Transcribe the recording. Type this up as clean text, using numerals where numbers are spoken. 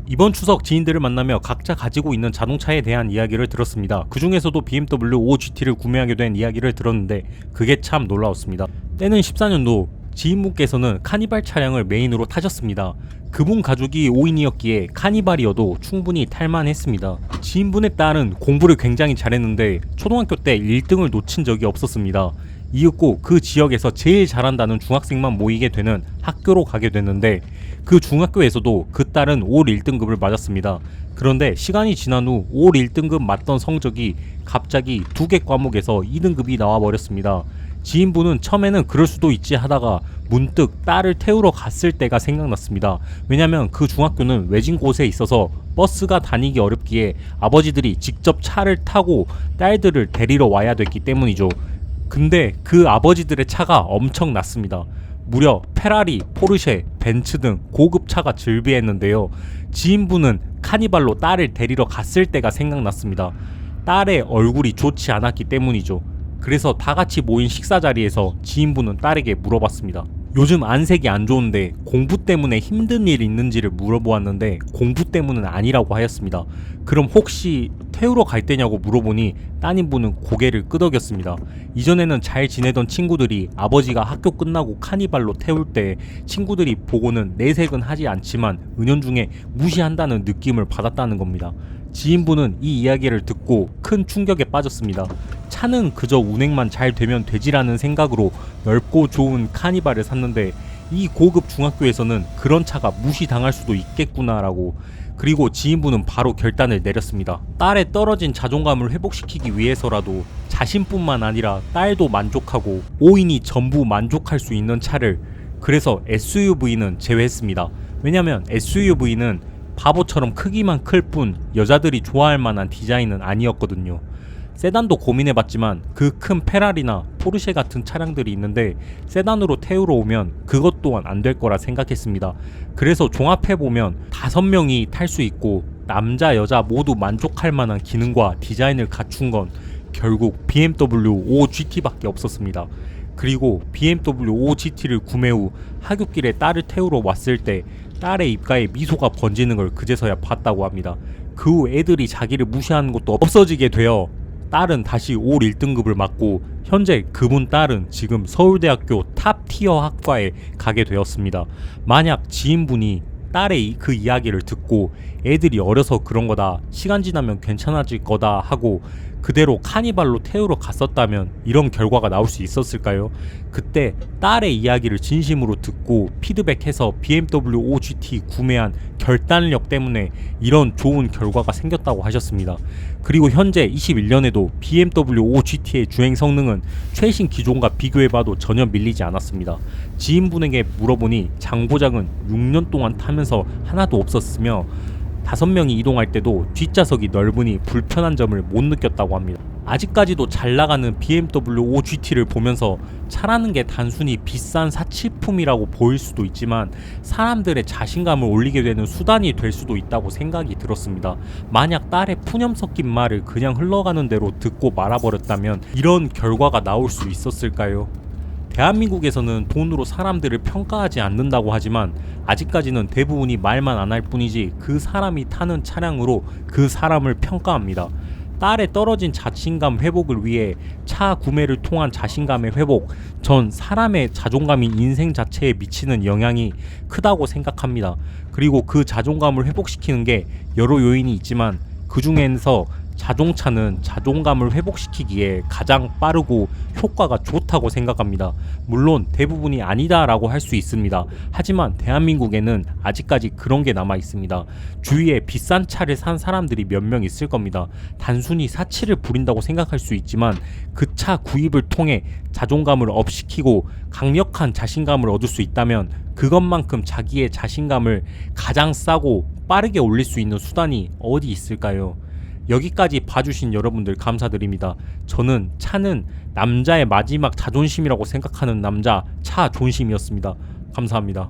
이번 추석 지인들을 만나며 각자 가지고 있는 자동차에 대한 이야기를 들었습니다. 그 중에서도 BMW 5 GT를 구매하게 된 이야기를 들었는데 그게 참 놀라웠습니다. 때는 14년도 지인분께서는 카니발 차량을 메인으로 타셨습니다. 그분 가족이 5인이었기에 카니발이어도 충분히 탈만했습니다. 지인분의 딸은 공부를 굉장히 잘했는데 초등학교 때 1등을 놓친 적이 없었습니다. 이윽고 그 지역에서 제일 잘한다는 중학생만 모이게 되는 학교로 가게 됐는데 그 중학교에서도 그 딸은 올 1등급을 맞았습니다. 그런데 시간이 지난 후 올 1등급 맞던 성적이 갑자기 2개 과목에서 2등급이 나와버렸습니다. 지인분은 처음에는 그럴 수도 있지 하다가 문득 딸을 태우러 갔을 때가 생각났습니다. 왜냐면 그 중학교는 외진 곳에 있어서 버스가 다니기 어렵기에 아버지들이 직접 차를 타고 딸들을 데리러 와야 됐기 때문이죠. 근데 그 아버지들의 차가 엄청났습니다. 무려 페라리, 포르쉐, 벤츠 등 고급 차가 즐비했는데요. 지인분은 카니발로 딸을 데리러 갔을 때가 생각났습니다. 딸의 얼굴이 좋지 않았기 때문이죠. 그래서 다 같이 모인 식사 자리에서 지인분은 딸에게 물어봤습니다. 요즘 안색이 안 좋은데 공부 때문에 힘든 일 있는지를 물어보았는데 공부 때문은 아니라고 하였습니다. 그럼 혹시 태우러 갈 때냐고 물어보니 따님분은 고개를 끄덕였습니다. 이전에는 잘 지내던 친구들이 아버지가 학교 끝나고 카니발로 태울 때 친구들이 보고는 내색은 하지 않지만 은연중에 무시한다는 느낌을 받았다는 겁니다. 지인분은 이 이야기를 듣고 큰 충격에 빠졌습니다. 차는 그저 운행만 잘 되면 되지라는 생각으로 넓고 좋은 카니발을 샀는데 이 고급 중학교에서는 그런 차가 무시당할 수도 있겠구나라고. 그리고 지인분은 바로 결단을 내렸습니다. 딸의 떨어진 자존감을 회복시키기 위해서라도 자신뿐만 아니라 딸도 만족하고 5인이 전부 만족할 수 있는 차를, 그래서 SUV는 제외했습니다. 왜냐면 SUV는 바보처럼 크기만 클 뿐 여자들이 좋아할 만한 디자인은 아니었거든요. 세단도 고민해봤지만 그 큰 페라리나 포르쉐 같은 차량들이 있는데 세단으로 태우러 오면 그것 또한 안 될 거라 생각했습니다. 그래서 종합해보면 5명이 탈 수 있고 남자 여자 모두 만족할 만한 기능과 디자인을 갖춘 건 결국 BMW 5 GT밖에 없었습니다. 그리고 BMW 5 GT를 구매 후 하굣길에 딸을 태우러 왔을 때 딸의 입가에 미소가 번지는 걸 그제서야 봤다고 합니다. 그 후 애들이 자기를 무시하는 것도 없어지게 되어 딸은 다시 올 1등급을 맞고 현재 그분 딸은 지금 서울대학교 탑티어 학과에 가게 되었습니다. 만약 지인분이 딸의 그 이야기를 듣고 애들이 어려서 그런 거다, 시간 지나면 괜찮아질 거다 하고 그대로 카니발로 태우러 갔었다면 이런 결과가 나올 수 있었을까요? 그때 딸의 이야기를 진심으로 듣고 피드백해서 BMW 5 GT 구매한 결단력 때문에 이런 좋은 결과가 생겼다고 하셨습니다. 그리고 현재 21년에도 BMW 5 GT의 주행 성능은 최신 기종과 비교해봐도 전혀 밀리지 않았습니다. 지인분에게 물어보니 장고장은 6년 동안 타면서 하나도 없었으며 5명이 이동할 때도 뒷좌석이 넓으니 불편한 점을 못 느꼈다고 합니다. 아직까지도 잘 나가는 BMW 5 GT를 보면서 차라는 게 단순히 비싼 사치품이라고 보일 수도 있지만 사람들의 자신감을 올리게 되는 수단이 될 수도 있다고 생각이 들었습니다. 만약 딸의 푸념 섞인 말을 그냥 흘러가는 대로 듣고 말아버렸다면 이런 결과가 나올 수 있었을까요? 대한민국에서는 돈으로 사람들을 평가하지 않는다고 하지만 아직까지는 대부분이 말만 안 할 뿐이지 그 사람이 타는 차량으로 그 사람을 평가합니다. 딸의 떨어진 자신감 회복을 위해 차 구매를 통한 자신감의 회복, 전 사람의 자존감이 인생 자체에 미치는 영향이 크다고 생각합니다. 그리고 그 자존감을 회복시키는 게 여러 요인이 있지만 그 중에서 자동차는 자존감을 회복시키기에 가장 빠르고 효과가 좋다고 생각합니다. 물론 대부분이 아니다라고 할 수 있습니다. 하지만 대한민국에는 아직까지 그런 게 남아 있습니다. 주위에 비싼 차를 산 사람들이 몇 명 있을 겁니다. 단순히 사치를 부린다고 생각할 수 있지만 그 차 구입을 통해 자존감을 업시키고 강력한 자신감을 얻을 수 있다면 그것만큼 자기의 자신감을 가장 싸고 빠르게 올릴 수 있는 수단이 어디 있을까요? 여기까지 봐주신 여러분들 감사드립니다. 저는 차는 남자의 마지막 자존심이라고 생각하는 남자 차존심이었습니다. 감사합니다.